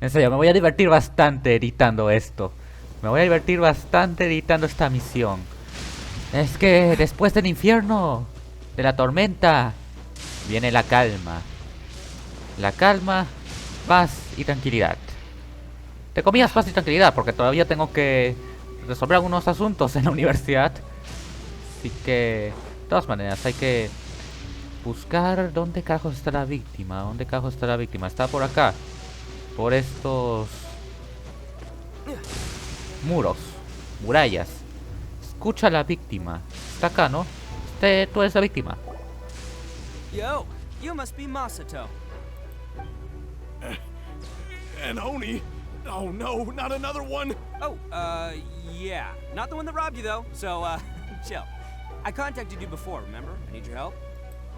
En serio, me voy a divertir bastante editando esto. Me voy a divertir bastante editando esta misión. Es que después del infierno, de la tormenta, viene la calma. La calma, paz y tranquilidad. Te comías paz y tranquilidad porque todavía tengo que resolver algunos asuntos en la universidad. Así que, de todas maneras, hay que buscar dónde carajo está la víctima. ¿Dónde carajo está la víctima? Está por acá. Por estos muros, murallas. Escucha a la víctima. Está acá, ¿no? Tú eres la víctima. Yo, you must be Masato. An oni? Oh no, not another one! Oh, yeah. Not the one that robbed you, though, so, chill. I contacted you before, remember? I need your help.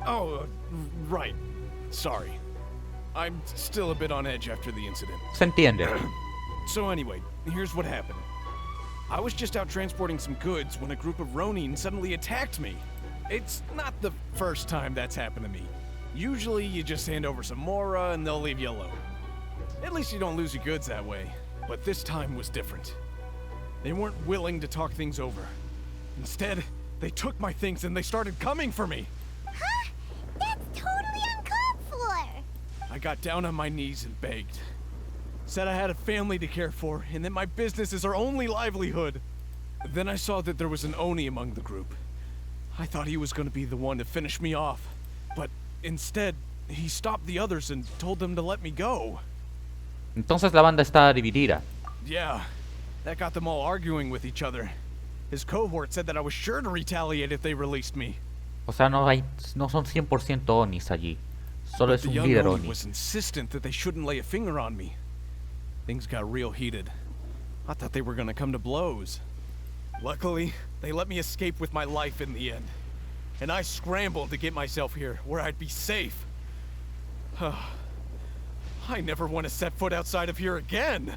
Oh, right. Sorry. I'm still a bit on edge after the incident. Se entiende. So anyway, here's what happened. I was just out transporting some goods when a group of Ronin suddenly attacked me. It's not the first time that's happened to me. Usually you just hand over some mora and they'll leave you alone. At least you don't lose your goods that way. But this time was different. They weren't willing to talk things over. Instead, they took my things and they started coming for me. Huh? That's totally uncalled for! I got down on my knees and begged. Said I had a family to care for and that my business is our only livelihood. Then I saw that there was an Oni among the group. I thought he was going to be the one to finish me off. But instead, he stopped the others and told them to let me go. Entonces la banda está dividida. Yeah, that got them all arguing with each other. His cohort said that I was sure to retaliate if they released me. O sea, no son 100% Onis allí. Solo But es the un young líder Oni Oni. was insistent that they shouldn't lay a finger on me. Things got real heated. I thought they were gonna come to blows. Luckily, they let me escape with my life in the end. And I scrambled to get myself here, where I'd be safe. I never want to set foot outside of here again.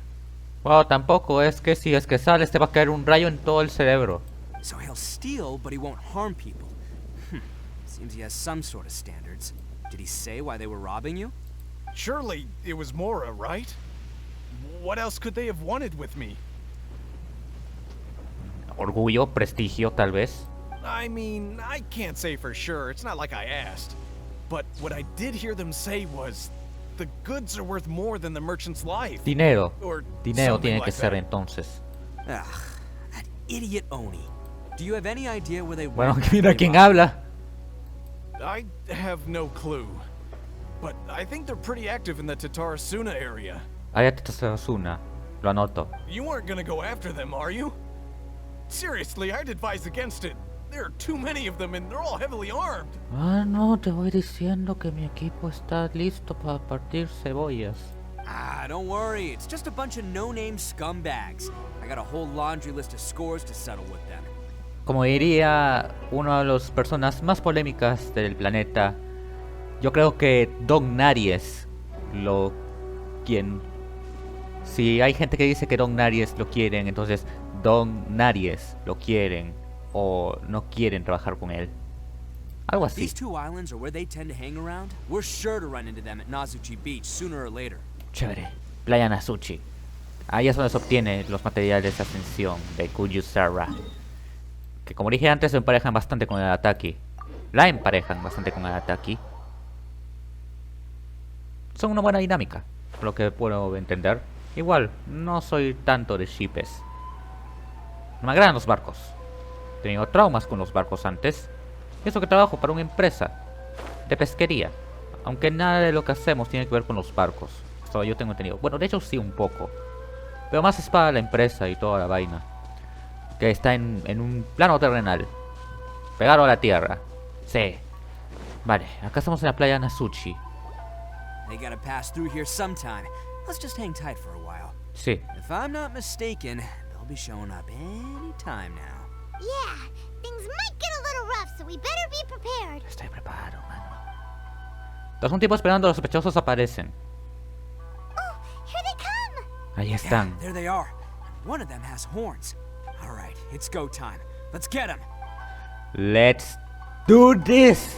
Wow, tampoco es que si es que sales te va a caer un rayo en todo el cerebro. So he'll steal, but he won't harm people. Seems he has some sort of standards. Did he say why they were robbing you? Surely it was Mora, right? What else could they have wanted with me? Orgullo, prestigio, tal vez. I mean, I can't say for sure. It's not like I asked. But what I did hear them say was, the goods are worth more than the merchant's life. Dinero. Or Dinero something tiene like que ser that. entonces. Ugh, that idiot Oni. Do you have any idea where they Bueno, went? mira quién habla. I have no clue. But I think they're pretty active in the Tatarasuna area. Ayate Tasuna. Lo anoto. You aren't gonna go after them, are you? Seriously, I'd advise against it. There are too many of them and they're all heavily armed. Ah, no, te voy diciendo que mi equipo está listo para partir cebollas. Ah, don't worry. It's just a bunch of no-name scumbags. I got a whole laundry list of scores to settle with them. Como diría una de las personas más polémicas del planeta, yo creo que Don Naries si hay gente que dice que Don Naries lo quieren, entonces Don Naries lo quieren o no quieren trabajar con él. Algo así. These two islands are where they tend to hang around. We're sure to run into them at Nazuchi Beach sooner or later. Chévere. Playa Nasuchi. Ahí es donde se obtiene los materiales de ascensión de Kujusara. Que como dije antes, se emparejan bastante con el Aratakki. La emparejan bastante con el Aratakki. Son una buena dinámica, por lo que puedo entender. Igual, no soy tanto de shippes. No me agradan los barcos. He tenido traumas con los barcos antes. Y eso que trabajo para una empresa de pesquería. Aunque nada de lo que hacemos tiene que ver con los barcos. Esto yo tengo entendido. Bueno, de hecho sí un poco. Pero más es para la empresa y toda la vaina. Que está en un plano terrenal. Pegado a la tierra. Sí. Vale, acá estamos en la playa Nasuchi. They gotta pass through here sometime. Let's just hang tight for a while. Sí. If I'm not mistaken, they'll be showing up any time now. Yeah, things might get a little rough, so we better be prepared. Estoy preparado, mano. Tras un tiempo esperando, los sospechosos aparecen. Oh, here they come! Ahí están. There they are. One of them has horns. All right, it's go time. Let's get them. Let's do this.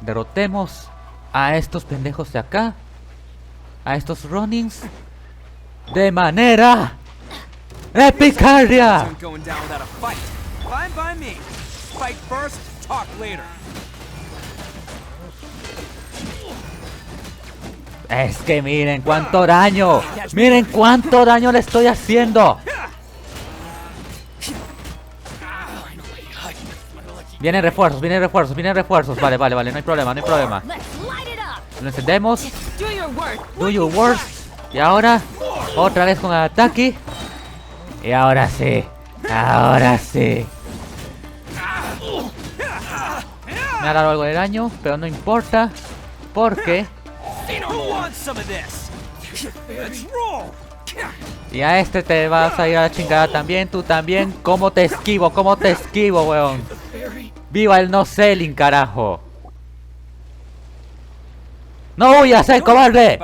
Derrotemos a estos pendejos de acá, a estos Ronins, de manera epicaria. Isn't going down without a fight. Fine by me. Fight first, talk later. Es que miren cuánto daño. Miren cuánto daño le estoy haciendo. Vienen refuerzos, vienen refuerzos, vienen refuerzos. Vale, vale, vale, no hay problema, no hay problema. Lo encendemos. Do your work. Y ahora, otra vez con Aratakki. Y ahora sí. Ahora sí. Me ha dado algo de daño, pero no importa. Porque... Y a este te vas a ir a la chingada también. Tú también. ¿Cómo te esquivo? ¿Cómo te esquivo, weón? ¡Viva el no selling, carajo! ¡No huyas, cobarde!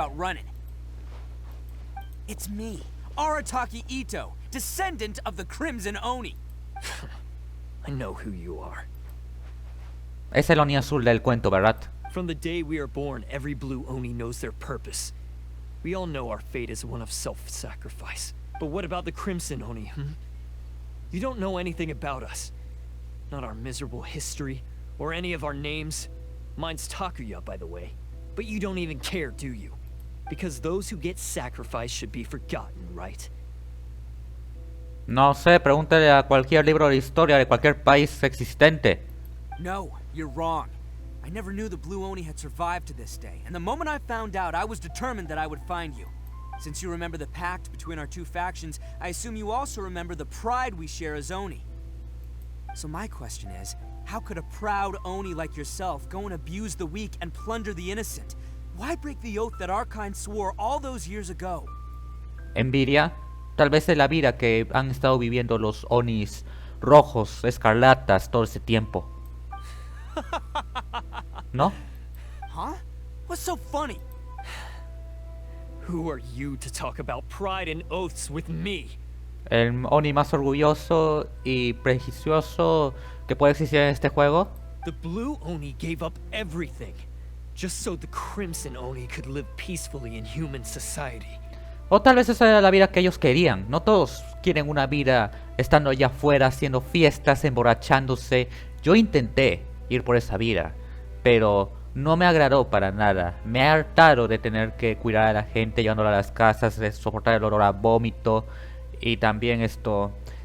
It's me, Aratakki Itto, descendant of the Crimson Oni. I know who you are. Es el Oni azul del cuento, ¿verdad? From the day we are born, every blue Oni knows their purpose. We all know our fate is one of self-sacrifice. But what about the Crimson Oni, You don't know anything about us. Not our miserable history, or any of our names. Mine's Takuya, by the way. But you don't even care, do you? Because those who get sacrificed should be forgotten, right? No sé, pregúntale a cualquier libro de historia de cualquier país existente. No, you're wrong. I never knew the Blue Oni had survived to this day, and the moment I found out, I was determined that I would find you. Since you remember the pact between our two factions, I assume you also remember the pride we share as Oni. So my question is, how could a proud Oni like yourself go and abuse the weak and plunder the innocent? Why break the oath that our kind swore all those years ago? Envidia, tal vez de la vida que han estado viviendo los Onis rojos, escarlatas todo ese tiempo. ¿No? Huh? What's so funny? Who are you to talk about pride and oaths with me? El Oni más orgulloso y prejuicioso que puede existir en este juego. The Blue Oni gave up everything, just so the Crimson Oni could live peacefully in human society. O tal vez esa era la vida que ellos querían. No todos quieren una vida estando allá afuera, haciendo fiestas, emborrachándose. Yo intenté ir por esa vida, pero no me agradó para nada. Me he hartado de tener que cuidar a la gente, llevándola a las casas, de soportar el olor a vómito y también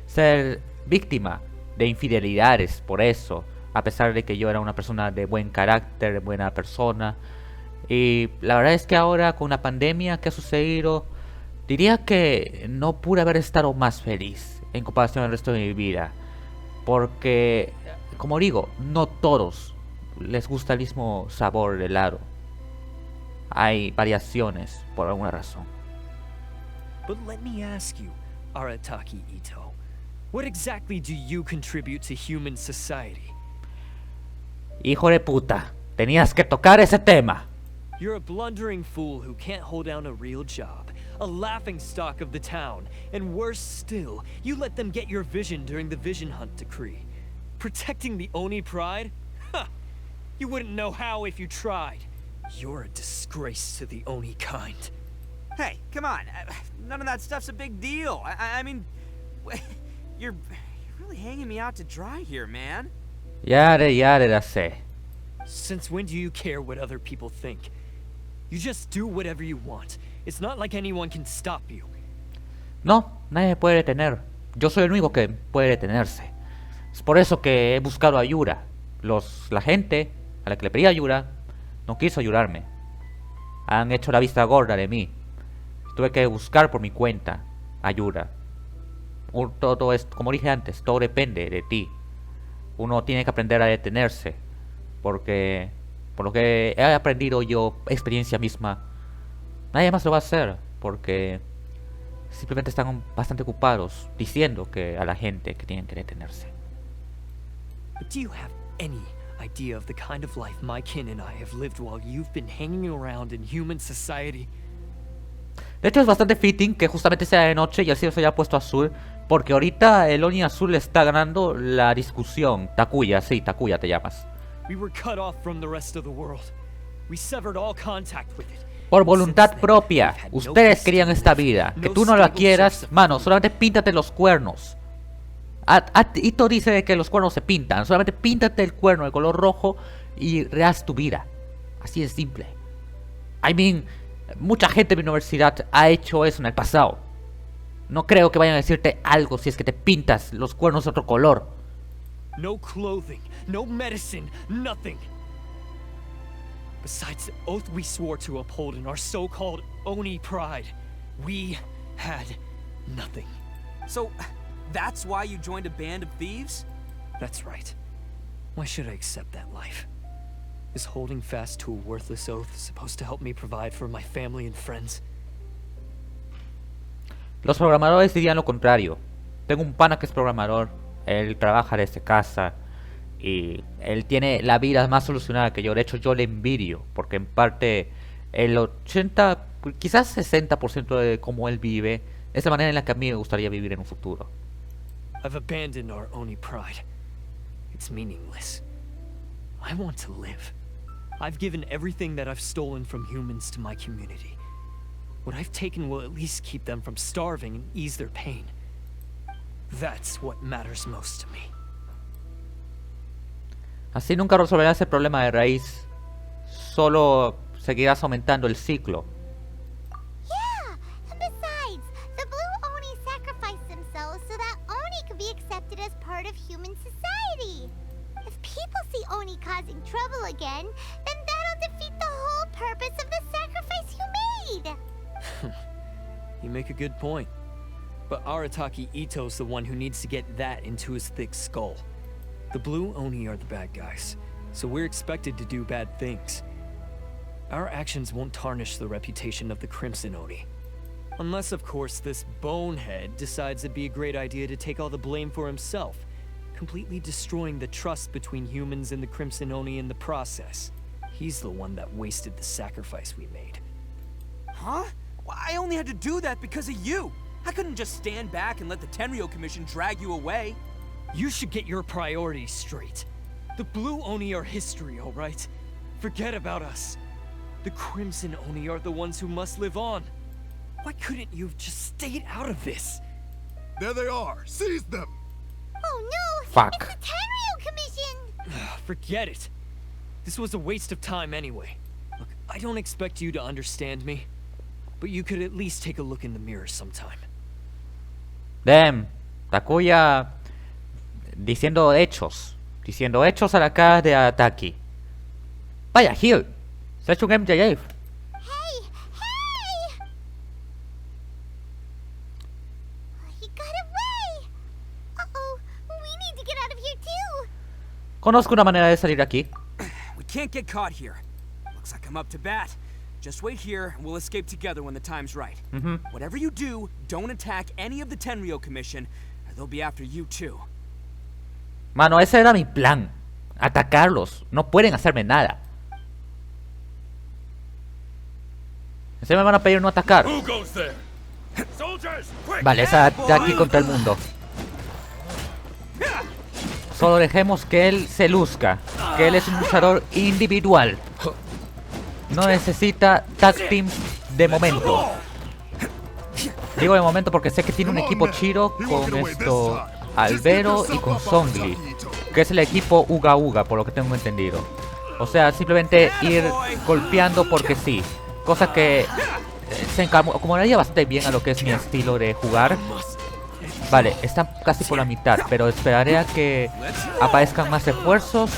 ser víctima de infidelidades por eso, a pesar de que yo era una persona de buen carácter, buena persona. Y la verdad es que ahora con la pandemia que ha sucedido, diría que no pude haber estado más feliz en comparación al resto de mi vida, porque, como digo, no todos les gusta el mismo sabor del helado. Hay variaciones por alguna razón. But let me ask you, Aratakki Itto, what exactly do you contribute to human society? Hijo de puta, tenías que tocar ese tema. You're a blundering fool who can't hold down a real job, a laughingstock of the town, and worse still, you let them get your vision during the Vision Hunt decree. Protecting the Oni pride? Ha! You wouldn't know how if you tried. You're a disgrace to the Oni kind. Hey, come on. None of that stuff's a big deal. I mean, you're really hanging me out to dry here, man. Ya la sé. Since when do you care what other people think? You just do whatever you want. It's not like anyone can stop you. No, nadie me puede detener. Yo soy el único que puede detenerse. Es por eso que he buscado ayuda. La gente a la que le pedí ayuda no quiso ayudarme. Han hecho la vista gorda de mí. Tuve que buscar por mi cuenta ayuda. Todo es, como dije antes, todo depende de ti. Uno tiene que aprender a detenerse. Porque, por lo que he aprendido yo, experiencia misma, nadie más lo va a hacer. Porque simplemente están bastante ocupados diciendo que a la gente que tienen que detenerse. But do you have any idea of the kind of life my kin and I have lived while you've been hanging around in human society? De hecho es bastante fitting que justamente sea de noche y el cielo se haya puesto azul, porque ahorita el Oni azul está ganando la discusión. Takuya, sí, Takuya te llamas. We were cut off from the rest of the world. We severed all contact with it. Por voluntad propia, ustedes querían esta vida. Que tú no la quieras, mano, solamente píntate los cuernos. Itto dice que los cuernos se pintan. Solamente píntate el cuerno de color rojo y rehaz tu vida. Así de simple. I mean, mucha gente de mi universidad ha hecho eso en el pasado. No creo que vayan a decirte algo si es que te pintas los cuernos de otro color. No clothing, no medicine, nothing. Besides the oath we swore to uphold in our so-called Oni pride, we had nothing. So, that's why you joined a band of thieves? That's right. Why should I accept that life? Is holding fast to a worthless oath supposed to help me provide for my family and friends? Los programadores dirían lo contrario. Tengo un pana que es programador. Él trabaja desde casa. Y él tiene la vida más solucionada que yo. De hecho, yo le envidio. Porque en parte, el 80, quizás 60% de cómo él vive es la manera en la que a mí me gustaría vivir en un futuro. I've abandoned our Oni pride. It's meaningless. I want to live. I've given everything that I've stolen from humans to my community. What I've taken will at least keep them from starving and ease their pain. That's what matters most to me. Así nunca resolverás el problema de raíz. Solo seguirás aumentando el ciclo. Yeah, and besides, the blue Oni sacrificed themselves so that Oni could be accepted as part of human society. If people see Oni causing trouble again, then that'll defeat the whole purpose of the sacrifice you made. You make a good point. But Aratakki Itto's the one who needs to get that into his thick skull. The blue Oni are the bad guys, so we're expected to do bad things. Our actions won't tarnish the reputation of the Crimson Oni. Unless, of course, this bonehead decides it'd be a great idea to take all the blame for himself, completely destroying the trust between humans and the Crimson Oni in the process. He's the one that wasted the sacrifice we made. Huh? Well, I only had to do that because of you. I couldn't just stand back and let the Tenryou Commission drag you away. You should get your priorities straight. The blue Oni are history, alright? Forget about us. The Crimson Oni are the ones who must live on. Why couldn't you have just stayed out of this? There they are! Seize them! Oh no! Fuck. It's the Tenryou Commission! Forget it. This was a waste of time anyway. Look, I don't expect you to understand me, but you could at least take a look in the mirror sometime. Damn, Takuya diciendo hechos a la cara de Aratakki. Vaya, Hill, se ha hecho un MJF. Hey! Hey! He got away! Uh-oh, we need to get out of here too! Conozco una manera de salir de aquí. We can't get caught here. Looks like I'm up to bat. Just wait here, and we'll escape together when the time's right. Whatever you do, don't attack any of the Tenryou Commission, or they'll be after you too. Mano, ese era mi plan. Atacarlos. No pueden hacerme nada. Se me van a pedir no atacar. Who goes there? Soldiers, quick! Vale, es Aratakki contra el mundo. Solo dejemos que él se luzca. Que él es un luchador individual. No necesita tag team de momento. Digo de momento porque sé que tiene un equipo chido con esto Albero y con Songli, que es el equipo Uga Uga, por lo que tengo entendido. O sea, simplemente ir golpeando porque sí. Cosa que se acomodaría bastante bien a lo que es mi estilo de jugar. Vale, están casi por la mitad, pero esperaré a que aparezcan más esfuerzos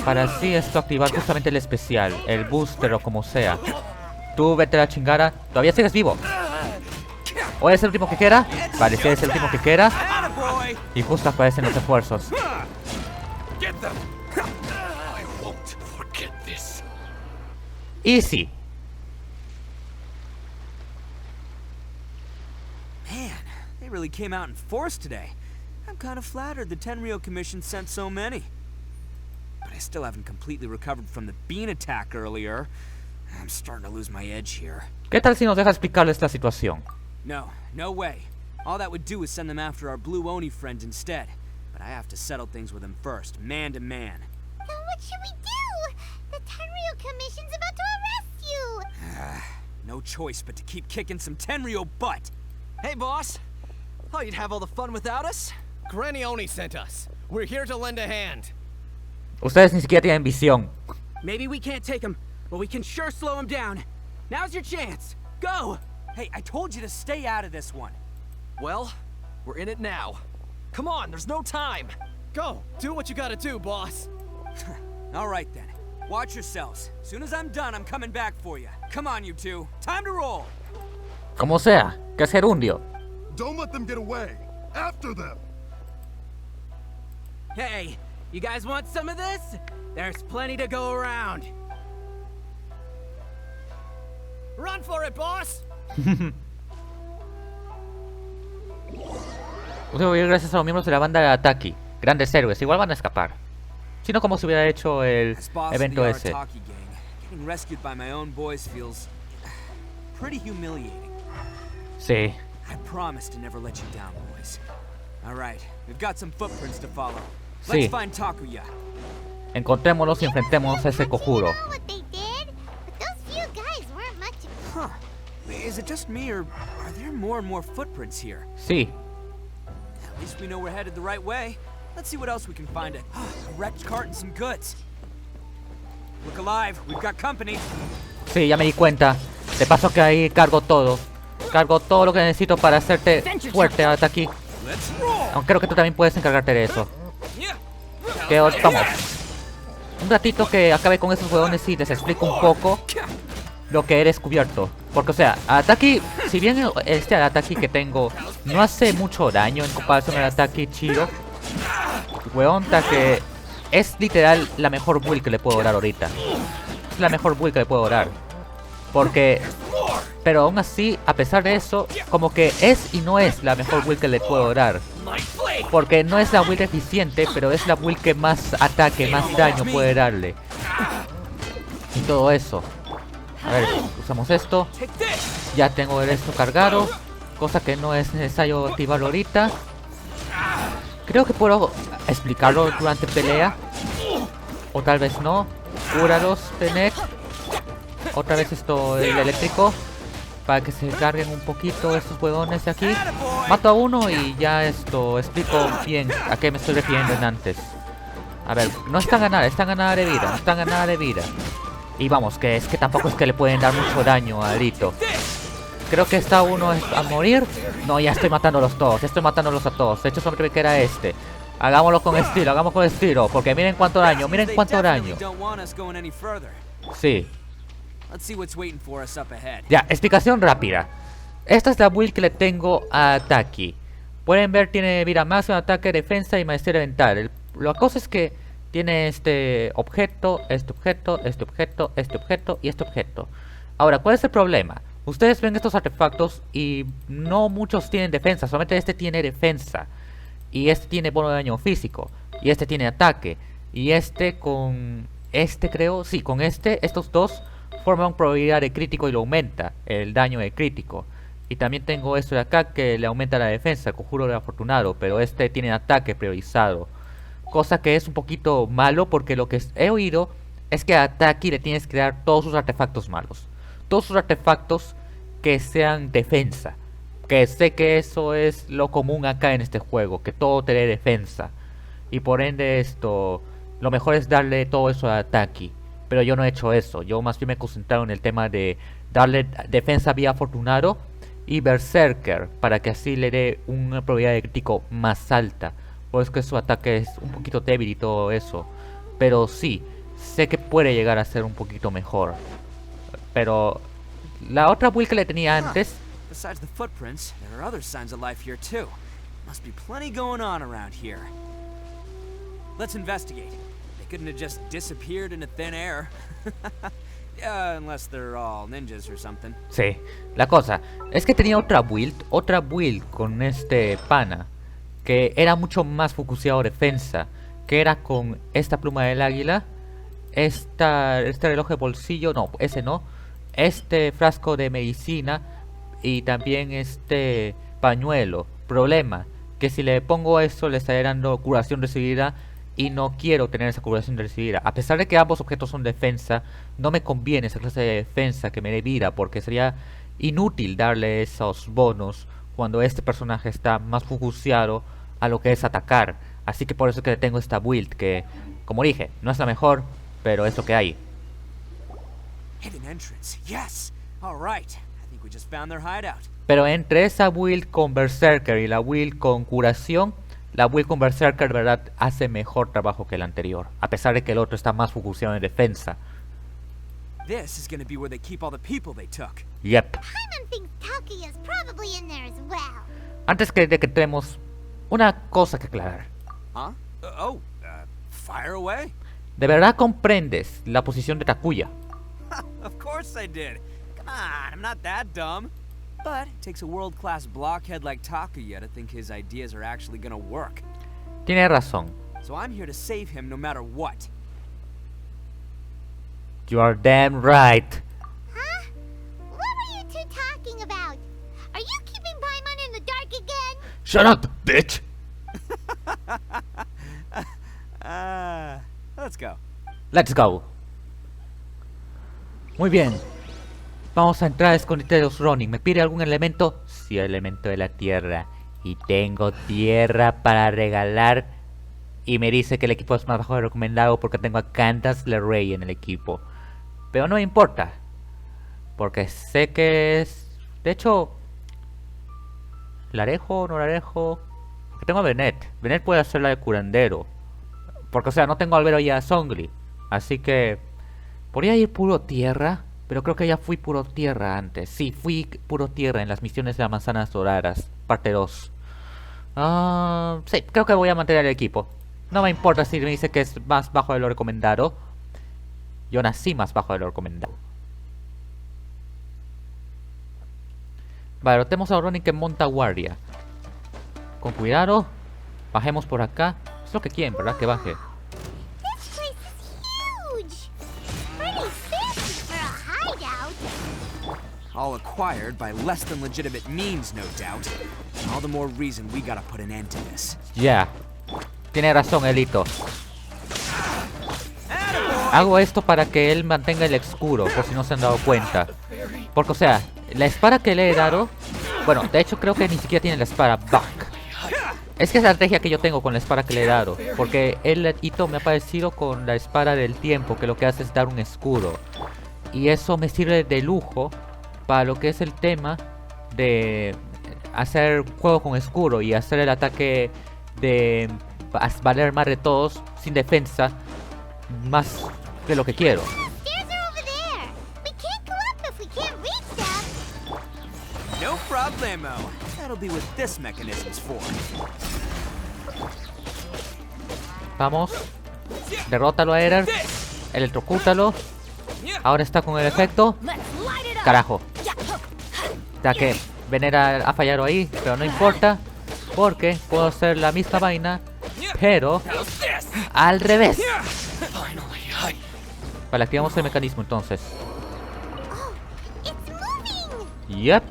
para así esto activar justamente el especial, el booster o como sea. Tú vete a la chingada. ¿Todavía sigues vivo? ¿O eres el último que queda? Vale, si eres el último que queda. Y justo aparecen los esfuerzos. Easy. Man, they really came out in force today. I'm kind of flattered the Tenryou Commission sent so many. But I still haven't completely recovered from the bean attack earlier. I'm starting to lose my edge here. ¿Qué tal si nos deja explicarles la situación? No way. All that would do is send them after our blue Oni friend instead. But I have to settle things with him first, man to man. Then what should we do? The Tenryou Commission's No choice but to keep kicking some Tenryo butt. Hey, boss. Thought you'd have all the fun without us? Granny Oni sent us. We're here to lend a hand. Ustedes ni siquiera tienen visión. Maybe we can't take him, but we can sure slow him down. Now's your chance. Go! Hey, I told you to stay out of this one. Well, we're in it now. Come on, there's no time. Go, do what you gotta do, boss. All right then. Watch yourselves. As soon as I'm done, I'm coming back for you. Come on, you two. Time to roll. Como sea, que es gerundio. Don't let them get away. After them. Hey, you guys want some of this? There's plenty to go around. Run for it, boss! Usted va a ir gracias a los miembros de la banda de Aratakki. Grandes héroes, igual van a escapar. Sino como si hubiera hecho el As boss of evento the ese. Aratakki gang, getting rescued by my own boys feels pretty humiliating. Sí. I promise to never let you down, boys. All right, we've got some footprints to follow. Sí. Let's find Takuya. Encontrémoslos y enfrentemos a ese conjuro. I don't know what they did, but those few guys weren't much. Huh. Is it just me, or are there more and more footprints here? Sí. At least we know we're headed the right way. Let's see what else we can find. A wrecked cart and some goods. Look alive, we've got company. Sí, ya me di cuenta. De paso que ahí cargo todo. Cargo todo lo que necesito para hacerte fuerte hasta aquí. Let's roll. Aunque creo que tú también puedes encargarte de eso. Que vamos. Un ratito que acabe con esos huevones y les explico un poco lo que he descubierto. Porque, o sea, Aratakki, si bien este Aratakki que tengo no hace mucho daño en comparación al Aratakki chido, huevón, que es literal la mejor build que le puedo dar ahorita. Es la mejor build que le puedo dar. Porque, pero aún así, a pesar de eso, como que es y no es la mejor build que le puedo dar. Porque no es la build eficiente, pero es la build que más ataque, más daño puede darle. Y todo eso. A ver, usamos esto. Ya tengo esto cargado. Cosa que no es necesario activarlo ahorita. Creo que puedo explicarlo durante pelea. O tal vez no. Cúralos, Tenek. Otra vez esto, el eléctrico. Para que se carguen un poquito estos huevones de aquí. Mato a uno y ya esto explico bien a qué me estoy refiriendo en antes. A ver, no están a nada, están a nada de vida, no están a nada de vida. Y vamos, que es que tampoco es que le pueden dar mucho daño a Itto. Creo que está uno a morir. No, ya estoy matándolos todos, estoy matándolos a todos. De hecho, solamente me queda este. Hagámoslo con estilo, hagamos con estilo. Porque miren cuánto daño, miren cuánto daño. Sí. Ya, explicación rápida. Esta es la build que le tengo a Aratakki. Pueden ver, tiene vida máxima, ataque, defensa y maestría elemental. La cosa es que tiene este objeto, este objeto, este objeto, este objeto y este objeto. Ahora, ¿cuál es el problema? Ustedes ven estos artefactos y no muchos tienen defensa. Solamente este tiene defensa. Y este tiene bono de daño físico. Y este tiene ataque. Y este con... este creo... sí, con estos dos forman probabilidad de crítico y lo aumenta el daño de crítico. Y también tengo esto de acá que le aumenta la defensa, conjuro de afortunado, pero este tiene ataque priorizado. Cosa que es un poquito malo porque lo que he oído es que a Aratakki le tienes que dar todos sus artefactos malos. Todos sus artefactos que sean defensa. Que sé que eso es lo común acá en este juego, que todo te dé defensa. Y por ende esto, lo mejor es darle todo eso a Aratakki. Pero yo no he hecho eso, yo más bien me he concentrado en el tema de darle defensa vía afortunado y berserker, para que así le dé una probabilidad de crítico más alta. Pues que su ataque es un poquito débil y todo eso. Pero sí, sé que puede llegar a ser un poquito mejor. Pero la otra build que le tenía antes... Besides the footprints, there are other signs of life here too. Must be plenty going on around here. Let's investigate. They couldn't have just disappeared into thin air. Unless they're all ninjas or something. Sí, la cosa es que tenía otra build con este pana, que era mucho más focuseado defensa, que era con esta pluma del águila, este reloj de bolsillo, no, ese no, este frasco de medicina y también este pañuelo. Problema, que si le pongo eso le estaré dando curación recibida y no quiero tener esa curación de recibida. A pesar de que ambos objetos son defensa, no me conviene esa clase de defensa que me dé vida, porque sería inútil darle esos bonos cuando este personaje está más focuseado a lo que es atacar. Así que por eso es que tengo esta build que, como dije, no es la mejor, pero es lo que hay. Hidden entrance. Yes. All right. I think we just found their hideout. Pero entre esa build con Berserker y la build con curación, la build con Berserker, de verdad, hace mejor trabajo que el anterior, a pesar de que el otro está más focuseado en defensa. This is gonna be where they keep all the people they took. Yep. Paimon thinks Taki is probably in there as well. Antes de que tenemos una cosa que aclarar. Huh? Fire away. ¿De verdad comprendes la posición de Takuya? Of course I did. Come on, I'm not that dumb. But it takes a world-class blockhead like Takuya to think his ideas are actually gonna work. Tiene razón. So I'm here to save him no matter what. You are damn right. Huh? What were you two talking about? Are you keeping Paimon in the dark again? Shut up, bitch. Let's go. Let's go. Muy bien. Vamos a entrar a escondite de los Ronin. ¿Me pide algún elemento? Sí, elemento de la tierra. Y tengo tierra para regalar. Y me dice que el equipo es más bajo de recomendado porque tengo a Candace LeRae en el equipo. Pero no me importa. Porque sé que es... De hecho... ¿La dejo o no la dejo? Porque tengo a Bennett. Bennett puede hacerla de curandero. Porque, o sea, no tengo a Albero y a Songli. Así que... podría ir puro tierra. Pero creo que ya fui puro tierra antes. Sí, fui puro tierra en las misiones de las manzanas doradas. Parte 2. Sí, creo que voy a mantener el equipo. No me importa si me dice que es más bajo de lo recomendado. Yo nací más bajo de lo recomendado. Vale, tenemos a Ronin que monta guardia. Con cuidado. Bajemos por acá. Es lo que quieren, ¿verdad? Que baje. This place is huge. Pretty fancy for a hideout. All acquired by less than legitimate means, no doubt. All the more reason we gotta put an end to this. Ya. Tiene razón, Itto. Hago esto para que él mantenga el escudo, por si no se han dado cuenta. Porque, o sea, la espada que le he dado... Bueno, de hecho creo que ni siquiera tiene la espada back. Es que es la estrategia que yo tengo con la espada que le he dado. Porque el Itto me ha parecido con la espada del tiempo, que lo que hace es dar un escudo. Y eso me sirve de lujo para lo que es el tema de hacer juego con escudo y hacer el ataque de valer más de todos sin defensa, más de lo que quiero. Stairs are over there. We can't go up if we can't reach them. No problemo. That'll be what this mechanism's for. Vamos. Derrótalo a Eder. Electrocútalo. Ahora está con el efecto. Carajo. Ya que Venera ha fallado ahí, pero no importa. Porque puedo hacer la misma vaina, pero al revés. Vale, activamos el mecanismo entonces. Yep.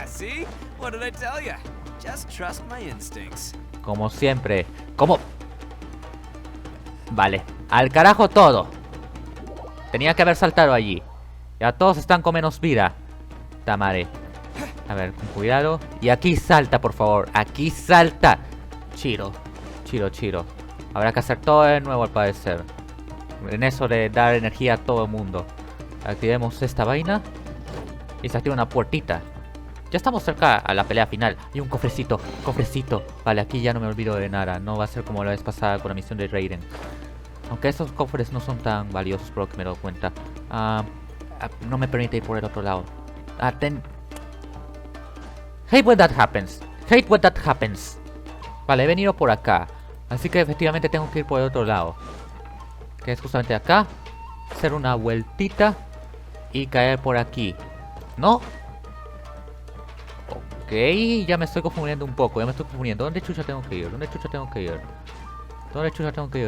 See? What did I tell ya? Just trust my instincts. Como siempre. Como... Vale. Al carajo todo. Tenía que haber saltado allí. Ya todos están con menos vida. Tamare. A ver, con cuidado. Y aquí salta, por favor. Aquí salta. Chiro. Chiro. Habrá que hacer todo de nuevo al parecer. En eso de dar energía a todo el mundo. Activemos esta vaina. Y se activa una puertita. Ya estamos cerca a la pelea final. Y un cofrecito. Vale, aquí ya no me olvido de nada. No va a ser como la vez pasada con la misión de Raiden. Aunque estos cofres no son tan valiosos por lo que me he dado cuenta. No me permite ir por el otro lado. Hate when that happens. Vale, he venido por acá. Así que efectivamente tengo que ir por el otro lado. Que es justamente acá. Hacer una vueltita. Y caer por aquí. ¿No? Ok, ya me estoy confundiendo un poco. ¿Dónde chucha tengo que ir?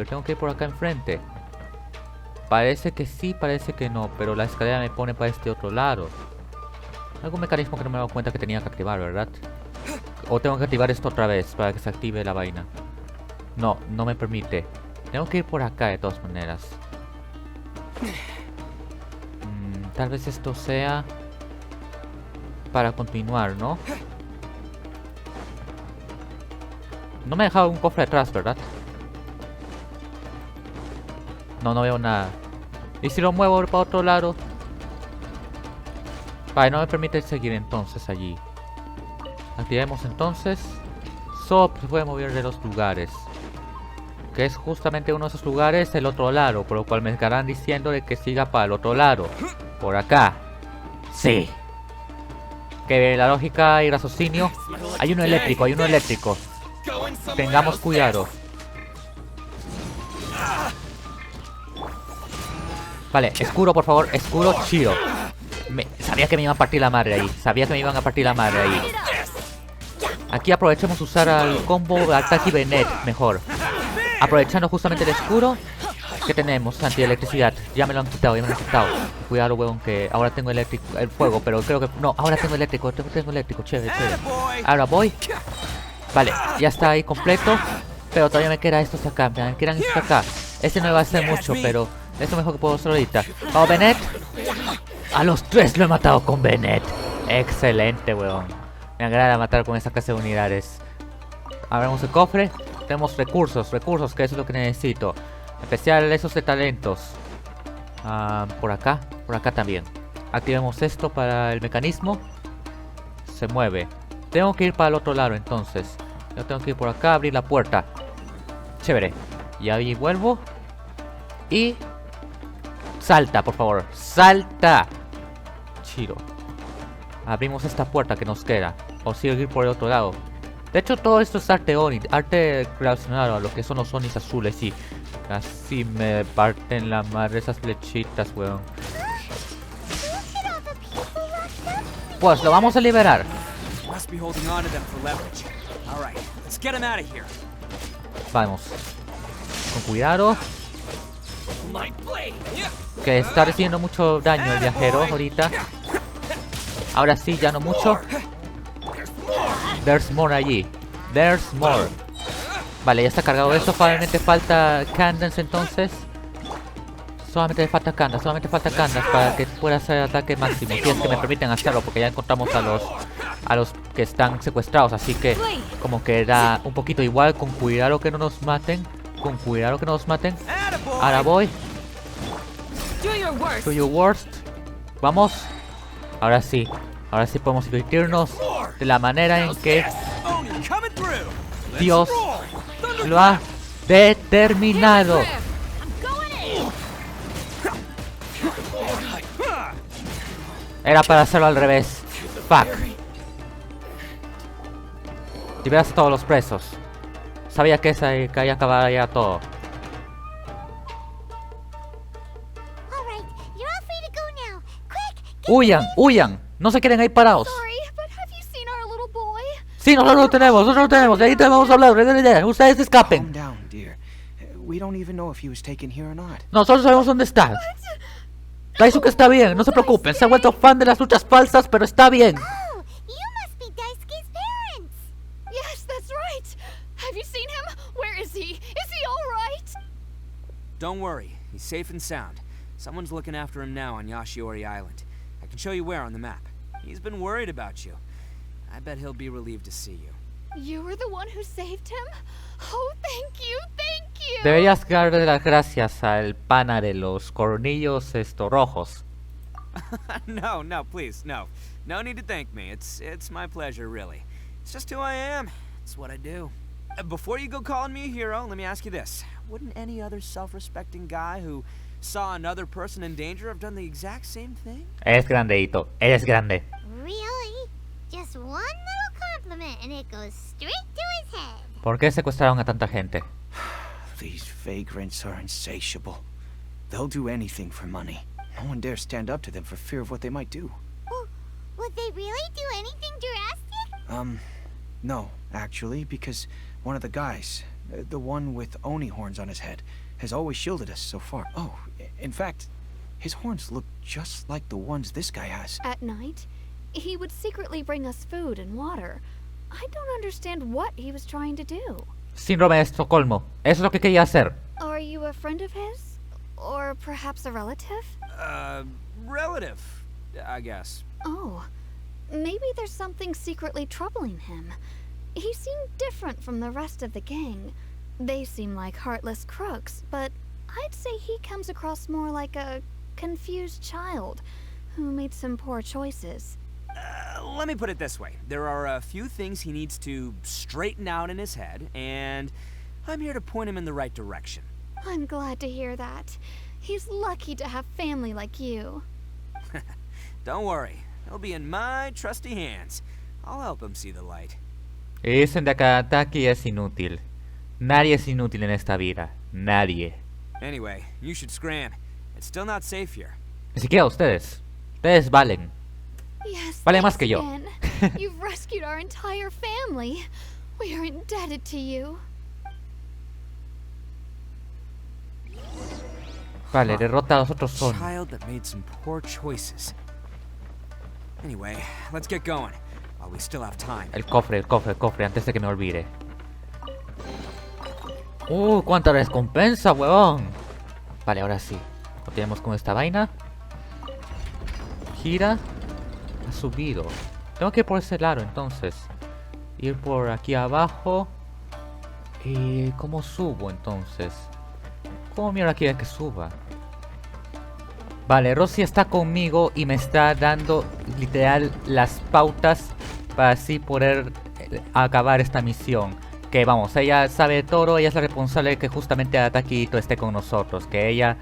Tengo que ir por acá enfrente. Parece que sí, parece que no. Pero la escalera me pone para este otro lado. Algún mecanismo que no me he dado cuenta que tenía que activar, ¿verdad? O tengo que activar esto otra vez para que se active la vaina. No me permite. Tengo que ir por acá de todas maneras. Tal vez esto sea para continuar, ¿no? No me he dejado un cofre atrás, ¿verdad? No, no veo nada. ¿Y si lo muevo para otro lado? Vale, no me permite seguir entonces allí. Activemos entonces. Solo se puede mover de los lugares. Que es justamente uno de esos lugares, el otro lado. Por lo cual me estarán diciendo de que siga para el otro lado. Por acá. Sí. Que la lógica y raciocinio. Hay uno eléctrico, hay uno eléctrico. Tengamos cuidado. Vale, escudo por favor, escudo chido. Sabía que me iban a partir la madre ahí. Sabía que me iban a partir la madre ahí. Aquí aprovechemos usar al combo de Aratakki Bennett mejor. Aprovechando justamente el escudo que tenemos, antielectricidad. Ya me lo han quitado, ya me lo han quitado. Cuidado, huevón, que ahora tengo el fuego, pero creo que... No, ahora tengo eléctrico, chévere, chévere. Ahora voy. Vale, ya está ahí completo. Pero todavía me queda estos acá, me quedan estos acá. Este no me va a hacer mucho, pero es lo mejor que puedo hacer ahorita. Vamos, Bennett. A los tres lo he matado con Bennett. Excelente, weón. Me agrada matar con esta clase de unidades. Abramos el cofre. Tenemos recursos, que eso es lo que necesito. En especial esos de talentos. Por acá también. Activemos esto para el mecanismo. Se mueve. Tengo que ir para el otro lado entonces. Yo tengo que ir por acá, abrir la puerta. Chévere. Y ahí vuelvo. Y... salta, por favor. ¡Salta! Chido. Abrimos esta puerta que nos queda. O seguir por el otro lado. De hecho, todo esto es arte onis. Arte relacionado a lo que son los onis azules. Y casi me parten la madre esas flechitas, weón. Pues lo vamos a liberar. Vamos. Con cuidado. Que está recibiendo mucho daño el viajero ahorita. Ahora sí, ya no mucho. There's more allí. There's more. Vale, ya está cargado eso. Solamente falta Candance entonces. Solamente falta Candas para que pueda hacer el ataque máximo. Si es que me permiten hacerlo, porque ya encontramos a los que están secuestrados. Así que como que da un poquito igual. Con cuidado que no nos maten. Ahora voy. Do your worst. Vamos. Ahora sí podemos divertirnos de la manera en que Dios lo ha determinado. Era para hacerlo al revés. Fuck. Liberas a todos los presos. Sabía que ahí acababa ya todo. Huyan. No se queden ahí parados. Sí, nosotros lo tenemos. De ahí te vamos a hablar. Ustedes escapen. Nosotros sabemos dónde está. Daisuke está bien, no se preocupen. Se ha vuelto fan de las luchas falsas, pero está bien. Don't worry, he's safe and sound. Someone's looking after him now on Yashiori Island. I can show you where on the map. He's been worried about you. I bet he'll be relieved to see you. You were the one who saved him? Oh, thank you. Deberías darle las gracias al pana de los cornillos rojos. No, please, no. No need to thank me. It's my pleasure, really. It's just who I am. It's what I do. Before you go calling me a hero, let me ask you this. Wouldn't any other self-respecting guy who saw another person in danger have done the exact same thing? Eres grande, Itto. Eres grande. Really? Just one little compliment and it goes straight to his head. ¿Por qué secuestraron a tanta gente? These vagrants are insatiable. They'll do anything for money. No one dares stand up to them for fear of what they might do. Would they really do anything drastic? No, actually, because one of the guys, the one with oni horns on his head, has always shielded us so far. Oh, in fact, his horns look just like the ones this guy has. At night, he would secretly bring us food and water. I don't understand what he was trying to do. Síndrome de Estocolmo. Eso es lo que quería hacer. Are you a friend of his? Or perhaps a relative? Relative, I guess. Oh, maybe there's something secretly troubling him. He seemed different from the rest of the gang. They seem like heartless crooks, but I'd say he comes across more like a confused child who made some poor choices. Let me put it this way. There are a few things he needs to straighten out in his head, and I'm here to point him in the right direction. I'm glad to hear that. He's lucky to have family like you. Don't worry. He'll be in my trusty hands. I'll help him see the light. Y dicen de que Aratakki es inútil. Nadie es inútil en esta vida. Nadie. Anyway, you should scram. It's still not safe here. Ni siquiera ustedes. Ustedes valen. Yes, Vale más que yo. Ben. You've rescued our entire family. We are indebted to you. Vale, derrota a los otros son. Child that made some poor choices. Anyway, let's get going while we still have time. El cofre, antes de que me olvide. ¡Cuánta recompensa, huevón! Vale, ahora sí. Continuamos con esta vaina. Gira. Ha subido. Tengo que ir por ese lado, entonces. Ir por aquí abajo. ¿Cómo subo, entonces? ¿Cómo mierda quiere que suba? Vale, Rosy está conmigo y me está dando literal las pautas para así poder acabar esta misión. Que vamos, ella sabe todo, ella es la responsable de que justamente Aratakki y Itto esté con nosotros. Que ella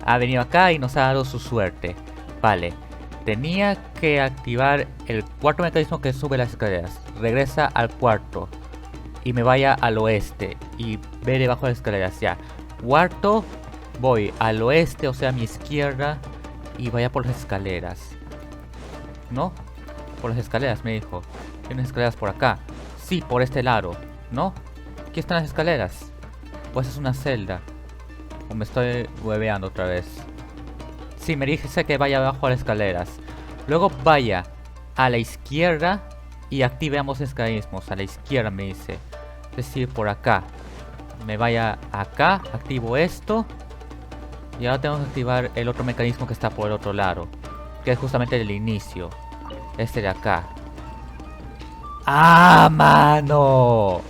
ha venido acá y nos ha dado su suerte. Vale, tenía que activar el cuarto mecanismo que sube las escaleras. Regresa al cuarto y me vaya al oeste y ve debajo de las escaleras ya. Cuarto, voy al oeste, o sea a mi izquierda, y vaya por las escaleras. ¿No? Por las escaleras, me dijo. Hay unas escaleras por acá. Sí, por este lado. ¿No? Aquí están las escaleras. Pues es una celda. O me estoy hueveando otra vez. Sí, me dice que vaya abajo a las escaleras. Luego vaya a la izquierda y active ambos mecanismos. A la izquierda me dice. Es decir, por acá. Me vaya acá, activo esto. Y ahora tengo que activar el otro mecanismo que está por el otro lado. Que es justamente el inicio. Este de acá. ¡Ah, mano!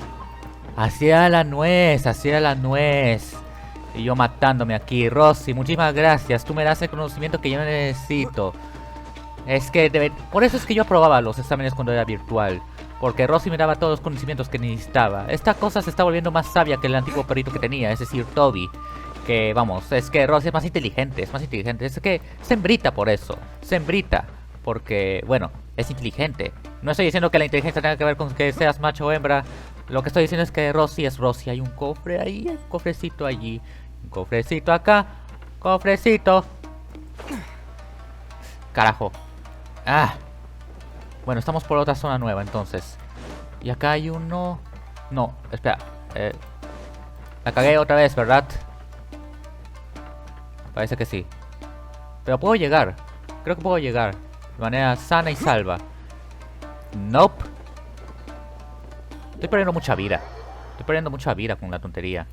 Así era la nuez, así era la nuez. Y yo matándome aquí. Rosy, muchísimas gracias. Tú me das el conocimiento que yo necesito. Es que por eso es que yo aprobaba los exámenes cuando era virtual. Porque Rosy me daba todos los conocimientos que necesitaba. Esta cosa se está volviendo más sabia que el antiguo perrito que tenía, es decir, Toby. Que vamos, es que Rosy es más inteligente, Es que es hembrita por eso. Es hembrita. Porque, bueno, es inteligente. No estoy diciendo que la inteligencia tenga que ver con que seas macho o hembra. Lo que estoy diciendo es que Rosy es Rosy. Hay un cofre ahí, un cofrecito allí. Un cofrecito acá. Cofrecito. Carajo. Ah. Bueno, estamos por otra zona nueva entonces. Y acá hay uno... No, espera. La cagué otra vez, ¿verdad? Parece que sí. Pero puedo llegar. Creo que puedo llegar. De manera sana y salva. Nope. Estoy perdiendo mucha vida. Estoy perdiendo mucha vida con la tontería.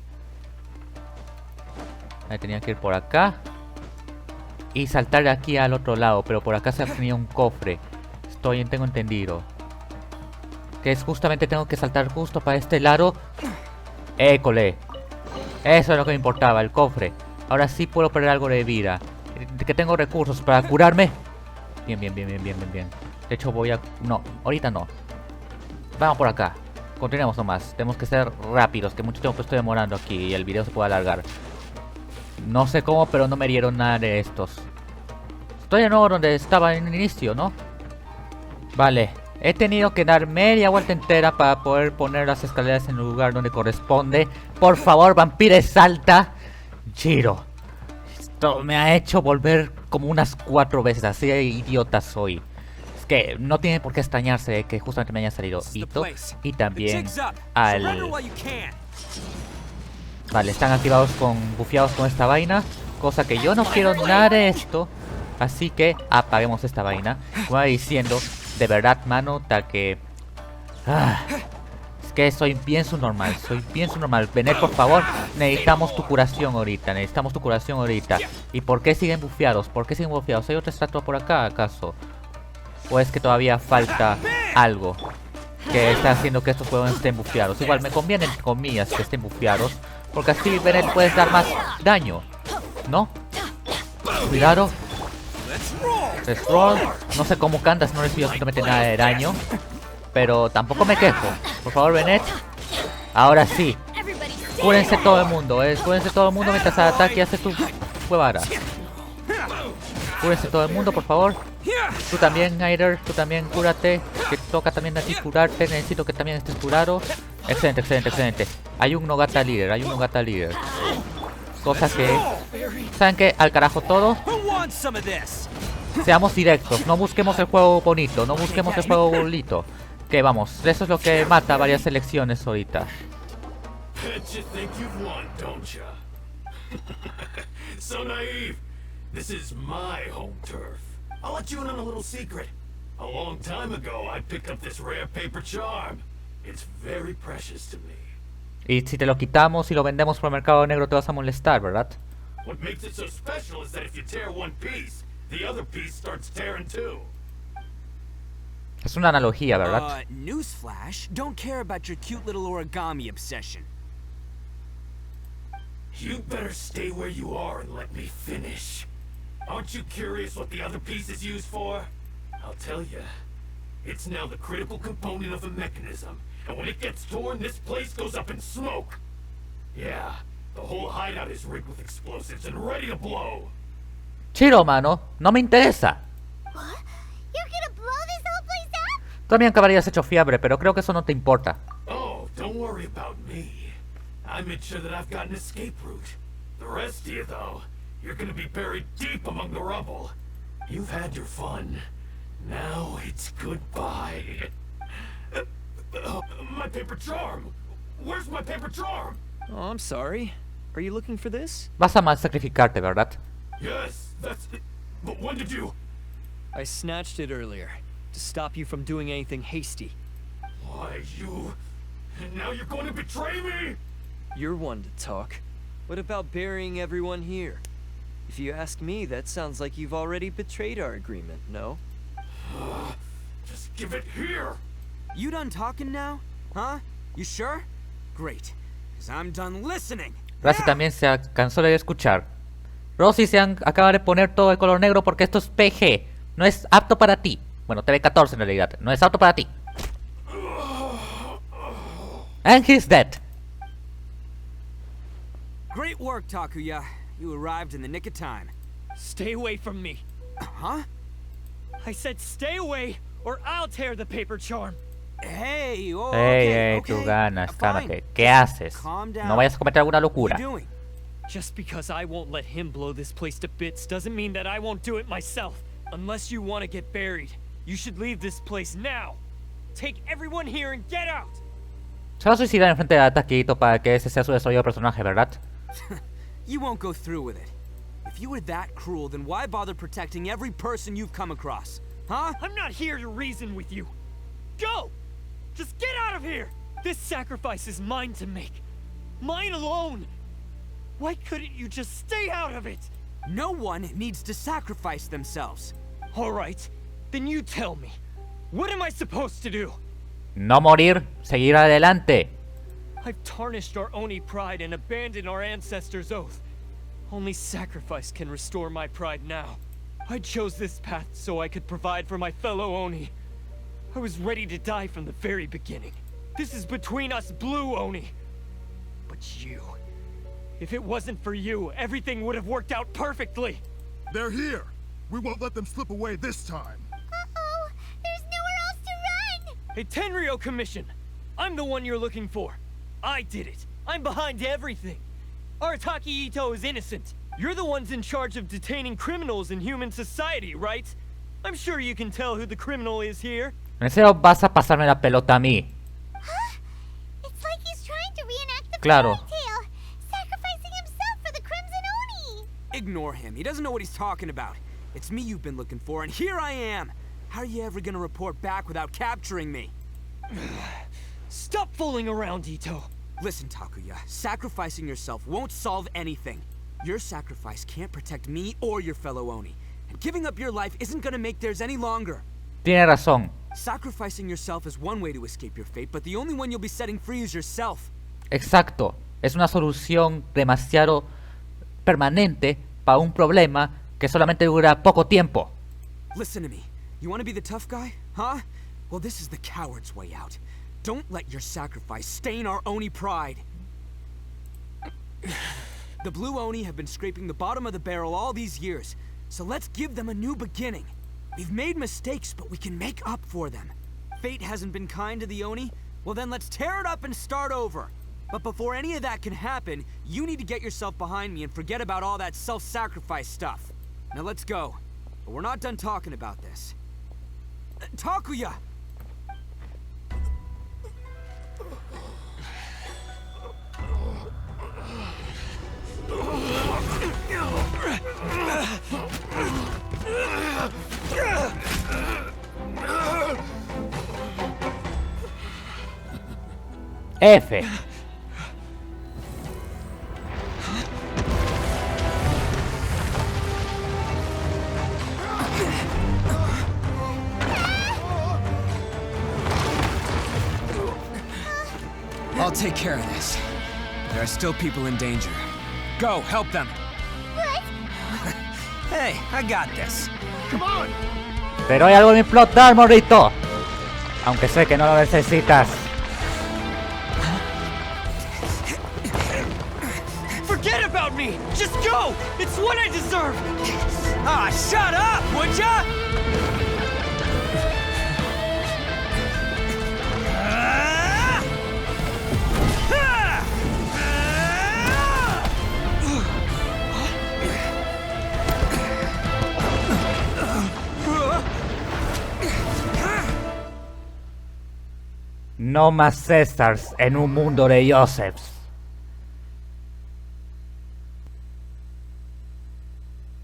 Ahí tenía que ir por acá. Y saltar de aquí al otro lado. Pero por acá se tenía un cofre. Tengo entendido. Que es justamente tengo que saltar justo para este lado. École. Eso es lo que me importaba, el cofre. Ahora sí puedo perder algo de vida. Que tengo recursos para curarme. Bien. De hecho voy a... No, ahorita no. Vamos por acá. Continuemos nomás. Tenemos que ser rápidos, que mucho tiempo estoy demorando aquí y el video se puede alargar. No sé cómo, pero no me dieron nada de estos. Estoy de nuevo donde estaba en el inicio, ¿no? Vale. He tenido que dar media vuelta entera para poder poner las escaleras en el lugar donde corresponde. Por favor, vampires, salta. Giro. Esto me ha hecho volver como unas 4 veces. Así de idiota soy. Es que no tiene por qué extrañarse de que justamente me haya salido Itto. Y también al... Vale, están activados bufeados con esta vaina. Cosa que yo no quiero nada de esto. Así que apaguemos esta vaina. Como iba diciendo, de verdad, mano, tal que... Es que soy bien subnormal, Venet, por favor, necesitamos tu curación ahorita, ¿Y por qué siguen bufeados? ¿Hay otra estatua por acá, acaso? ¿O es que todavía falta algo que está haciendo que estos juegos estén bufeados? Igual me conviene, entre comillas, que estén bufeados, porque así Venet puedes dar más daño, ¿no? Cuidado. Let's roll. No sé cómo cantas, no recibo absolutamente nada de daño, pero tampoco me quejo. Por favor, Venet. Ahora sí. Cúrense todo el mundo, mientras Aratakki hace tu huevada. Cúrense todo el mundo, por favor. Tú también, Aider, tú también cúrate. Que toca también a ti curarte. Necesito que también estés curado. Excelente. Hay un Nogata líder. Cosa que... ¿Saben qué? Al carajo todo. Seamos directos, no busquemos el juego bonito, Que vamos, eso es lo que mata varias selecciones ahorita. So naive. This is my home turf. I'll let you in on a little secret. A long time ago, I picked up this rare paper charm. It's very precious to me. Y si te lo quitamos y lo vendemos por el mercado negro te vas a molestar, ¿verdad? What makes it so special is that if you tear one piece, the other piece starts tearing too. Es una analogía, ¿verdad? Newsflash, don't care about your cute little origami obsession. You better stay where you are and let me finish. Aren't you curious what the other piece is used for? I'll tell you. It's now the critical component of the mechanism, and when it gets torn, this place goes up in smoke. Yeah, the whole hideout is rigged with explosives and ready to blow. Chiro, mano, no me interesa. What? You're gonna blow this whole place up? También acabarías hecho fiebre, pero creo que eso no te importa. Oh, don't worry about me. I made sure that I've got an escape route. The rest of you, though, you're gonna be buried deep among the rubble. You've had your fun. Now it's goodbye. My paper charm! Where's my paper charm? Oh, I'm sorry. Are you looking for this? Vas a mal sacrificarte, ¿verdad? Yes, that's it. But when did you... I snatched it earlier, to stop you from doing anything hasty. Why, you... And now you're going to betray me? You're one to talk. What about burying everyone here? If you ask me, that sounds like you've already betrayed our agreement, no? Just give it here! You done talking now? Huh? You sure? Great. Because I'm done listening. Rosy también se cansó de escuchar. Rosy acaba de poner todo de color negro porque esto es PG. No es apto para ti. Bueno, TV14 en realidad. No es apto para ti. And he's dead. Great work, Takuya. You arrived in the nick of time. Stay away from me. Huh? I said stay away, or I'll tear the paper charm. Hey, oh, Hey, okay, tú ganas, fine. cálmate. ¿Qué haces? Calm down. No vayas a cometer alguna What locura. are you doing? Just because I won't let him blow this place to bits doesn't mean that I won't do it myself. Unless you want to get buried, you should leave this place now. Take everyone here and get out. Se va a suicidar en frente de Aratakki Itto para que ese sea su desarrollo de personaje, ¿verdad? You won't go through with it. If you were that cruel, then why bother protecting every person you've come across? Huh? I'm not here to reason with you. Go! Just get out of here! This sacrifice is mine to make. Mine alone. Why couldn't you just stay out of it? No one needs to sacrifice themselves. All right, then you tell me. What am I supposed to do? No morir, seguir adelante. I've tarnished our Oni pride and abandoned our ancestors' oath. Only sacrifice can restore my pride now. I chose this path so I could provide for my fellow Oni. I was ready to die from the very beginning. This is between us blue Oni. But you... If it wasn't for you, everything would have worked out perfectly. They're here. We won't let them slip away this time. Uh-oh. There's nowhere else to run. A Tenryou commission. I'm the one you're looking for. I did it. I'm behind everything. Aratakki Itto is innocent. You're the ones in charge of detaining criminals in human society, right? I'm sure you can tell who the criminal is here. En serio vas a pasarme la pelota a mí. Huh? It's like he's trying to reenact the Claro. fairy tale, sacrificing himself for the Crimson Oni. Ignore him. He doesn't know what he's talking about. It's me you've been looking for, and here I am. How are you ever gonna report back without capturing me? Stop fooling around, Itto. Listen, Takuya, sacrificing yourself won't solve anything. Your sacrifice can't protect me or your fellow Oni, and giving up your life isn't gonna make theirs any longer. Tiene razón. Sacrificing yourself is one way to escape your fate, but the only one you'll be setting free is yourself. Exacto. Es una solución demasiado permanente para un problema que solamente dura poco tiempo. Listen to me. You want to be the tough guy? Huh? Well, this is the coward's way out. Don't let your sacrifice stain our Oni pride. The Blue Oni have been scraping the bottom of the barrel all these years, so let's give them a new beginning. We've made mistakes, but we can make up for them. Fate hasn't been kind to the Oni? Well then let's tear it up and start over. But before any of that can happen, you need to get yourself behind me and forget about all that self-sacrifice stuff. Now let's go. But we're not done talking about this. Takuya! F. I'll take care of this. There are still people in danger. Go, help them. What? Hey, I got this. Come on! Pero hay algo en mi plot armor, Itto. Aunque sé que no lo necesitas. Forget about me! Just go! It's what I deserve! Ah, shut up, would ya? No más Césars en un mundo de Josephs.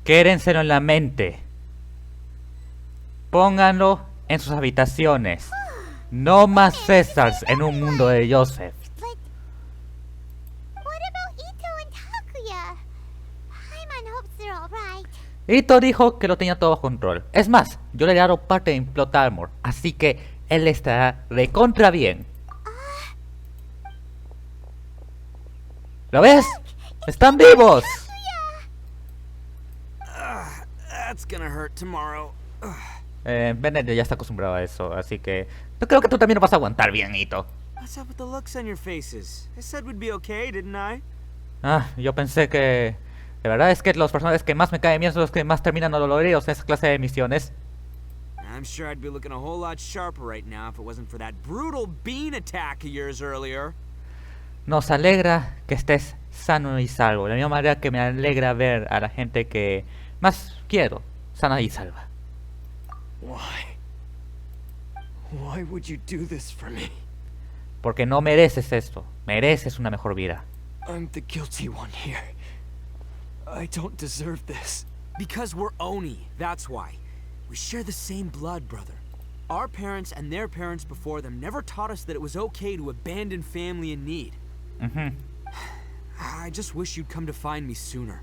Quédenselo en la mente. Pónganlo en sus habitaciones. No más Césars en un mundo de Joseph. But what about Itto and Takuya? Paimon hopes they're alright. Itto dijo que lo tenía todo bajo control. Es más, yo le he dado parte de mi plot armor, así que él estará recontra bien. ¿Lo ves? ¡Están vivos! That's gonna hurt tomorrow. Bennett ya está acostumbrado a eso, así que yo creo que tú también lo vas a aguantar bien, Itto. What's up with the looks on your faces? I said we'd be okay, didn't I? Yo pensé que... De verdad es que los personajes que más me caen bien son los que más terminan doloridos en esa clase de misiones. I'm sure I'd be looking a whole lot sharper right now if it wasn't for that brutal bean attack of yours earlier. Nos alegra que estés sano y salvo, de la misma manera que me alegra ver a la gente que más quiero, sana y salva. Why would you do this for me? Porque no mereces esto, mereces una mejor vida. I'm the guilty one here. I don't deserve this. Because we're Oni, that's why. We share the same blood, brother. Our parents and their parents before them never taught us that it was okay to abandon family in need. I just wish you'd come to find me sooner.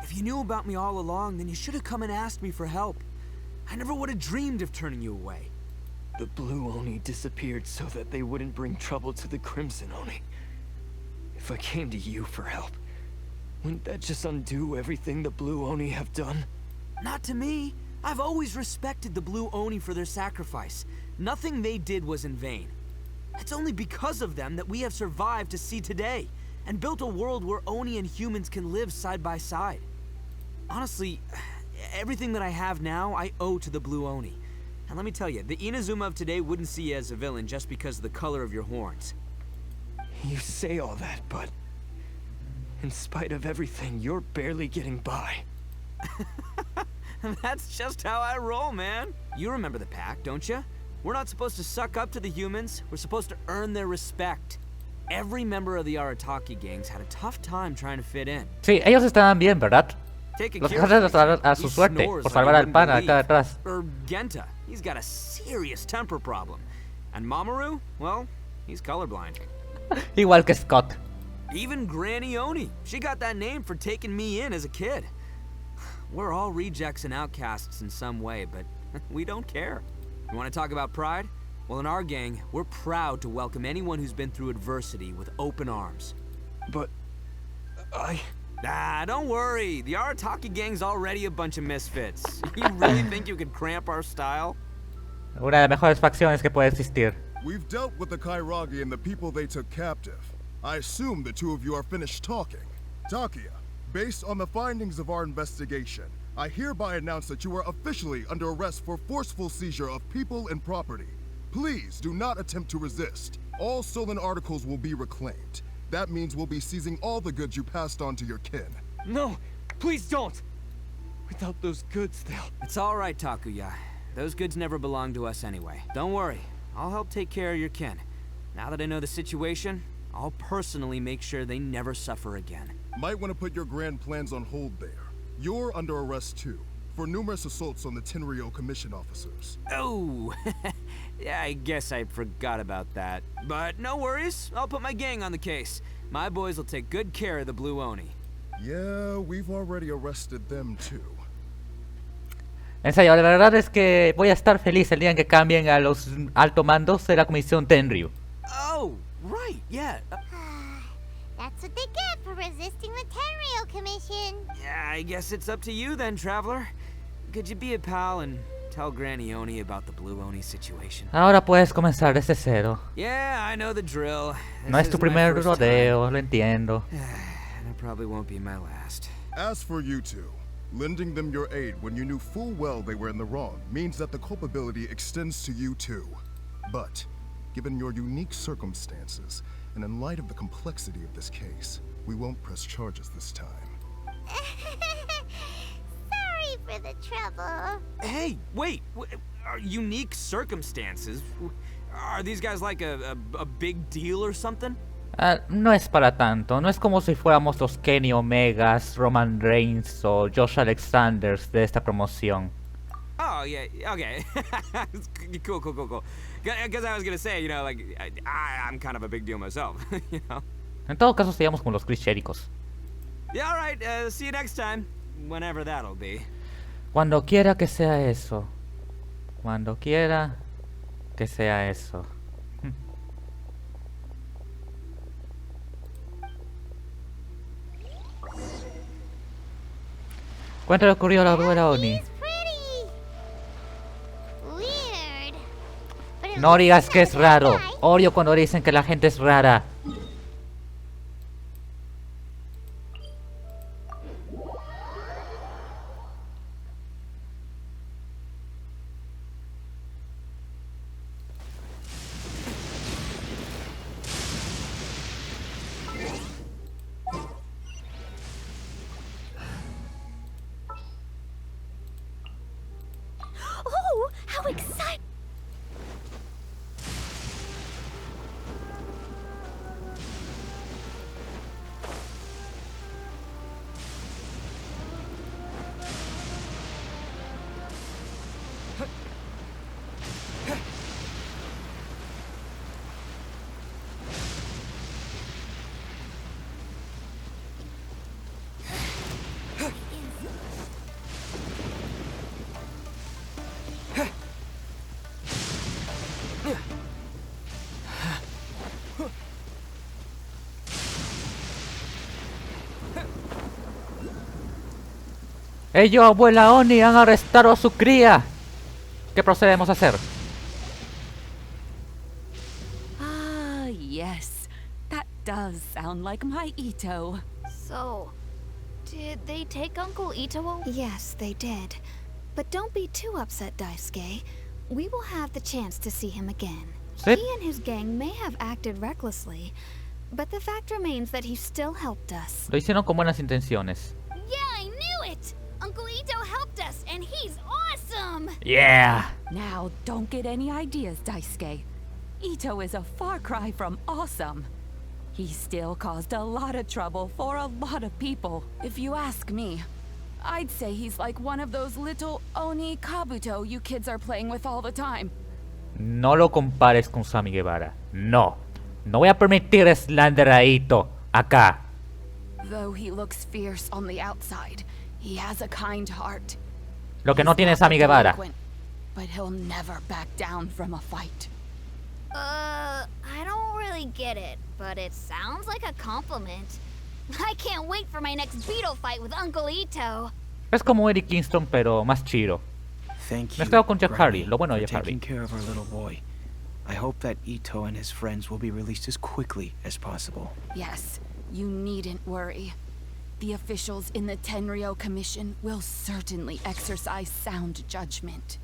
If you knew about me all along, then you should have come and asked me for help. I never would have dreamed of turning you away. The Blue Oni disappeared so that they wouldn't bring trouble to the Crimson Oni. If I came to you for help, wouldn't that just undo everything the Blue Oni have done? Not to me. I've always respected the Blue Oni for their sacrifice. Nothing they did was in vain. It's only because of them that we have survived to see today, and built a world where Oni and humans can live side by side. Honestly, everything that I have now, I owe to the Blue Oni. And let me tell you, the Inazuma of today wouldn't see you as a villain just because of the color of your horns. You say all that, but in spite of everything, you're barely getting by. That's just how I roll, man. You remember the pact, don't you? We're not supposed to suck up to the humans. We're supposed to earn their respect. Every member of the Aratakki gangs had a tough time trying to fit in. Sí, ellos estaban bien, ¿verdad? Los dejaron a su suerte por salvar al pana acá atrás. Genta, he's got a serious temper problem. And Mamoru, well, He's colorblind. Igual que Scott. Even Granny Oni. She got that name for taking me in as a kid. We're all rejects and outcasts in some way, but we don't care. You want to talk about pride? Well, in our gang, we're proud to welcome anyone who's been through adversity with open arms. But Nah, don't worry. The Aratakki gang's already a bunch of misfits. You really think you could cramp our style? Una de las mejores facciones que puede existir. We've dealt with the Kairagi and the people they took captive. I assume the two of you are finished talking. Takia, based on the findings of our investigation, I hereby announce that you are officially under arrest for forceful seizure of people and property. Please do not attempt to resist. All stolen articles will be reclaimed. That means we'll be seizing all the goods you passed on to your kin. No, please don't. Without those goods, they'll... It's all right, Takuya. Those goods never belonged to us anyway. Don't worry. I'll help take care of your kin. Now that I know the situation, I'll personally make sure they never suffer again. Might want to put your grand plans on hold there. You're under arrest too, for numerous assaults on the Tenryo commission officers. Oh, yeah, I guess I forgot about that. But no worries, I'll put my gang on the case. My boys will take good care of the Blue Oni. Yeah, we've already arrested them too. En serio, la verdad es que voy a estar feliz el día en que cambien a los altos mandos de la comisión Tenryu. Oh, right, yeah. That's what they get for resisting the Tenryo Commission. Yeah, I guess it's up to you then, Traveler. Could you be a pal and tell Granny Oni about the Blue Oni situation? Ahora puedes comenzar desde cero. Yeah, I know the drill. No es tu primer rodeo, lo entiendo. And it probably won't be my last. As for you two, lending them your aid when you knew full well they were in the wrong means that the culpability extends to you too. But, given your unique circumstances, and in light of the complexity of this case, we won't press charges this time. Sorry for the trouble. Hey, wait! Are unique circumstances? Are these guys like a big deal or something? No es para tanto, no es como si fuéramos los Kenny Omegas, Roman Reigns o Josh Alexanders de esta promoción. Oh, yeah, okay. Cool. Because I was gonna say, you know, like, I'm kind of a big deal myself, you know? En todo caso, seríamos como los Chris Jerichos. Yeah, alright, see you next time. Whenever that'll be. Cuando quiera que sea eso. Cuando quiera que sea eso. Cuéntale lo que ocurrió a la abuela Oni. No digas que es raro. Odio cuando dicen que la gente es rara. Oh, how exciting! Ellos, abuela Oni, han arrestado a su cría. ¿Qué procedemos a hacer? Ah, yes. That does sound like my Itto. So, did they take Uncle Itto? Yes, they did. But don't be too upset, Daisuke. We will have the chance to see him again. ¿Sí? He and his gang may have acted recklessly, but the fact remains that he still helped us. Lo hicieron con buenas intenciones. Yeah, I knew it! Uncle Itto helped us, and he's awesome! Yeah! Now, don't get any ideas, Daisuke. Itto is a far cry from awesome. He still caused a lot of trouble for a lot of people. If you ask me, I'd say he's like one of those little Oni Kabuto you kids are playing with all the time. No lo compares con Sami Guevara. No. No voy a permitir slander a Itto acá. Though he looks fierce on the outside, he has a kind heart. Lo que no He's tiene es not a mi Guevara. delinquent, but he'll never back down from a fight. I don't really get it, but it sounds like a compliment. I can't wait for my next beetle fight with Uncle Itto. Es como Eddie Kingston, pero más chido. Thank you, Mezclado con Jeff Hardy, Granny, lo bueno de for Jeff Hardy. taking care of our little boy. I hope that Itto and his friends will be released as quickly as possible. Yes, you needn't worry. The officials in the Tenryo Commission will certainly exercise sound judgment.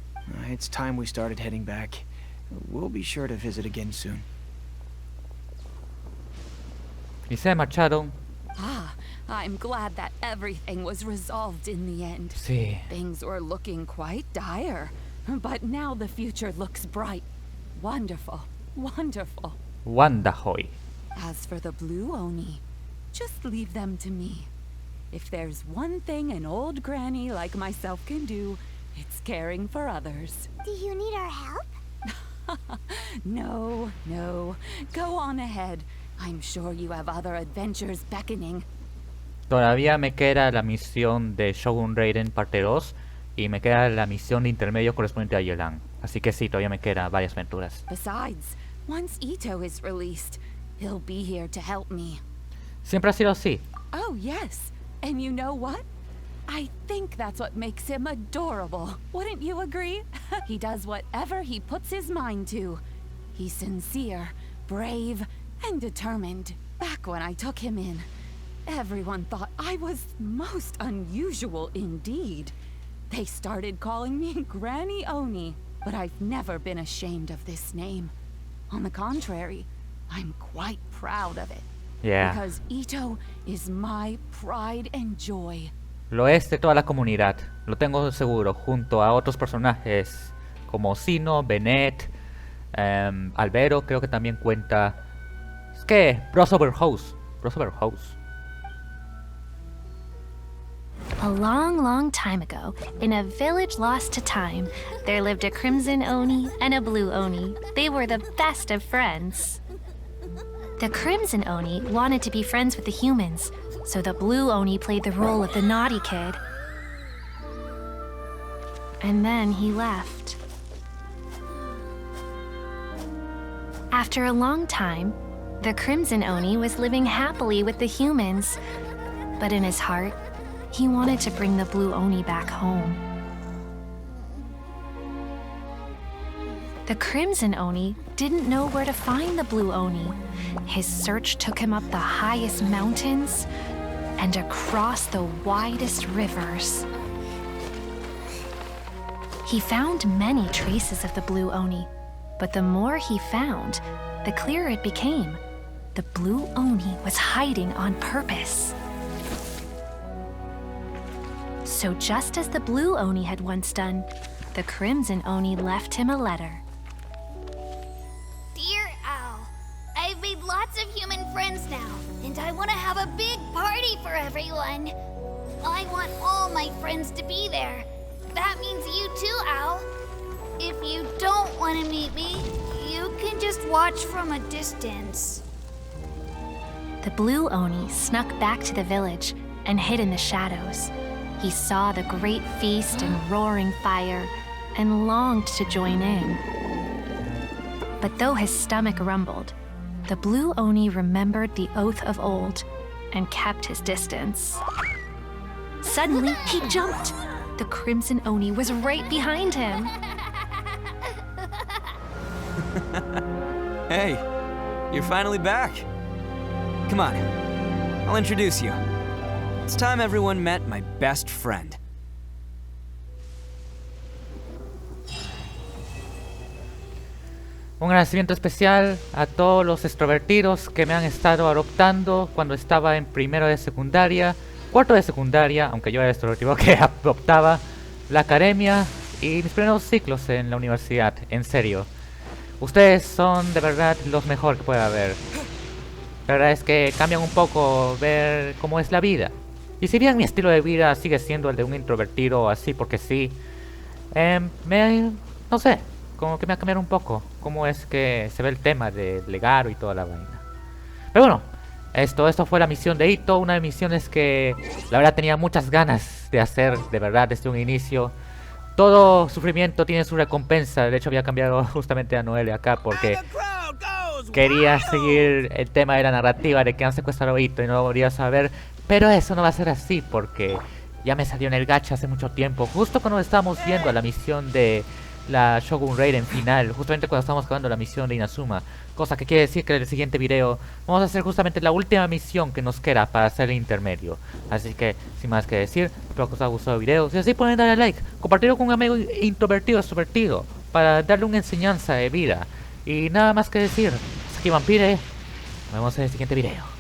It's time we started heading back. We'll be sure to visit again soon. Y se marcharon. Ah, I'm glad that everything was resolved in the end. Sí. Things were looking quite dire, but now the future looks bright. Wonderful, wonderful. Wandahoy. As for the blue Oni, just leave them to me. If there's one thing an old granny like myself can do, it's caring for others. Do you need our help? No, no. Go on ahead. I'm sure you have other adventures beckoning. Todavía me queda la misión de Shogun Raiden parte 2 y me queda la misión de intermedio correspondiente a Yelan. Así que sí, todavía me quedan varias aventuras. Besides, once Itto is released, he'll be here to help me. Siempre ha sido así. Oh, yes. And you know what? I think that's what makes him adorable. Wouldn't you agree? He does whatever he puts his mind to. He's sincere, brave, and determined. Back when I took him in, everyone thought I was most unusual indeed. They started calling me Granny Oni, but I've never been ashamed of this name. On the contrary, I'm quite proud of it. Yeah. Because Itto is my pride and joy. Lo es de toda la comunidad, lo tengo seguro, junto a otros personajes como Sino, Bennett, Albero, creo que también cuenta. Es que Crossover House. A long time ago, in a village lost to time, there lived a crimson Oni and a blue Oni. They were the best of friends. The crimson Oni wanted to be friends with the humans, so the blue Oni played the role of the naughty kid. And then he left. After a long time, the crimson Oni was living happily with the humans, but in his heart, he wanted to bring the blue Oni back home. The crimson Oni didn't know where to find the blue Oni. His search took him up the highest mountains and across the widest rivers. He found many traces of the blue Oni, but the more he found, the clearer it became. The blue Oni was hiding on purpose. So just as the blue Oni had once done, the crimson Oni left him a letter. Dear Owl, I've made lots of human friends now, and I want to have a big party for everyone. I want all my friends to be there. That means you too, Owl. If you don't want to meet me, you can just watch from a distance. The blue Oni snuck back to the village and hid in the shadows. He saw the great feast and roaring fire and longed to join in. But though his stomach rumbled, the blue Oni remembered the oath of old and kept his distance. Suddenly, he jumped. The crimson Oni was right behind him. Hey, you're finally back. Come on, I'll introduce you. It's time everyone met my best friend. Un agradecimiento especial a todos los extrovertidos que me han estado adoptando cuando estaba en primero de secundaria, cuarto de secundaria, aunque yo era extrovertido que adoptaba, la academia y mis primeros ciclos en la universidad. En serio, ustedes son de verdad los mejores que puede haber. La verdad es que cambian un poco ver cómo es la vida. Y si bien mi estilo de vida sigue siendo el de un introvertido así porque sí, no sé, como que me va a cambiar un poco cómo es que se ve el tema del legado y toda la vaina. Pero bueno, esto fue la misión de Itto, una de misiones que la verdad tenía muchas ganas de hacer, de verdad, desde un inicio. Todo sufrimiento tiene su recompensa. De hecho había cambiado justamente a Noelle acá porque quería seguir el tema de la narrativa de que han secuestrado a Itto y no lo volvía a saber. Pero eso no va a ser así porque ya me salió en el gacha hace mucho tiempo, justo cuando estábamos viendo la misión de la Shogun Raiden final, justamente cuando estábamos acabando la misión de Inazuma. Cosa que quiere decir que en el siguiente video vamos a hacer justamente la última misión que nos queda para hacer el intermedio. Así que, sin más que decir, espero que os haya gustado el video. Si es así, pueden darle like, compartirlo con un amigo introvertido, extrovertido, para darle una enseñanza de vida. Y nada más que decir, hasta aquí Vampire, nos vemos en el siguiente video.